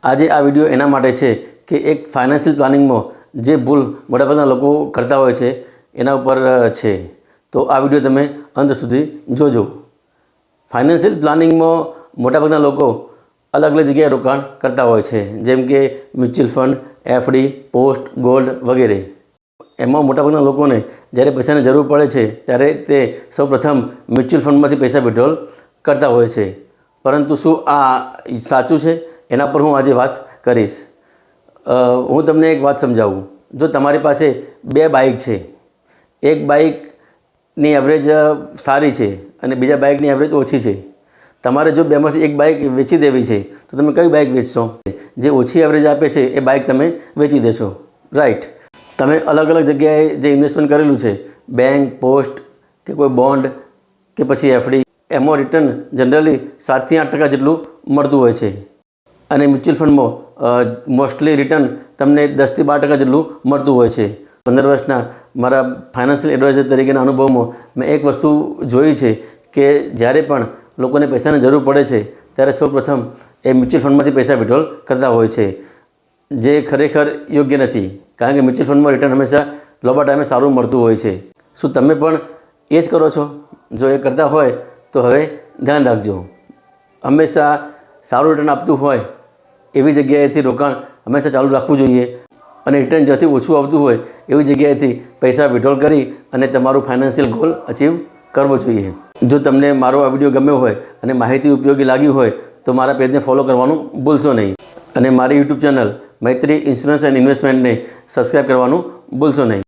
આજે આ વિડિયો એના માટે છે કે એક ફાઇનાન્શિયલ પ્લાનિંગમાં જે ભૂલ મોટાભાગના લોકો કરતા હોય છે એના ઉપર છે। તો આ વિડિયો તમે અંત સુધી જોજો। ફાઇનાન્શિયલ પ્લાનિંગમાં મોટાભાગના લોકો અલગ અલગ જગ્યાએ રોકાણ કરતા હોય છે, જેમ કે mutual fund, FD, post, gold વગેરે। એમાં મોટાભાગના લોકોને જ્યારે પૈસાની જરૂર પડે છે ત્યારે તે સૌપ્રથમ મ્યુચ્યુઅલ ફંડમાંથી પૈસા વિડ્રોલ કરતા હોય છે। પરંતુ શું આ સાચું છે? એના પર હું આજે વાત કરીશ। હું તમને એક વાત સમજાવું। જો તમારી પાસે બે બાઇક છે, એક બાઇકની એવરેજ સારી છે અને બીજા બાઇકની એવરેજ ઓછી છે, તમારે જો બેમાંથી એક બાઇક વેચી દેવી છે તો તમે કઈ બાઇક વેચશો? જે ઓછી એવરેજ આપે છે એ બાઇક તમે વેચી દેશો, રાઈટ? તમે અલગ અલગ જગ્યાએ જે ઇન્વેસ્ટમેન્ટ કરેલું છે, બેંક, પોસ્ટ કે કોઈ બોન્ડ કે પછી એફડી, એમાં રિટર્ન જનરલી 7 થી 8% જેટલું મળતું હોય છે અને મ્યુચ્યુઅલ ફંડમાં મોસ્ટલી રિટર્ન તમને 10 થી 12% જેટલું મળતું હોય છે। 15 વર્ષના મારા ફાઇનાન્શિયલ એડવાઇઝર તરીકેના અનુભવમાં મેં એક વસ્તુ જોઈ છે કે જ્યારે પણ લોકોને પૈસાની જરૂર પડે છે ત્યારે સૌપ્રથમ એ મ્યુચ્યુઅલ ફંડમાંથી પૈસા વિડ્રોલ કરતા હોય છે, જે ખરેખર યોગ્ય નથી, કારણ કે મ્યુચ્યુઅલ ફંડમાં રિટર્ન હંમેશા લાંબા ટાઈમે સારું મળતું હોય છે। શું તમે પણ એ જ કરો છો? જો એ કરતા હોય તો હવે ધ્યાન રાખજો। હંમેશા સારું રિટર્ન આપતું હોય એવી જગ્યાએથી રોકાણ હંમેશા ચાલુ રાખવું જોઈએ અને રિટર્ન જ્યાંથી ઓછું આવતું હોય એવી જગ્યાએથી પૈસા વિડ્રોલ કરી અને તમારું ફાઇનાન્શિયલ ગોલ અચીવ કરવો જોઈએ। જો તમને મારો આ વિડીયો ગમ્યો હોય અને માહિતી ઉપયોગી લાગી હોય તો મારા પેજને ફોલો કરવાનું ભૂલશો નહીં અને મારી YouTube channel Maitri insurance and ઇન્વેસ્ટમેન્ટને સબસ્ક્રાઈબ કરવાનું ભૂલશો નહીં।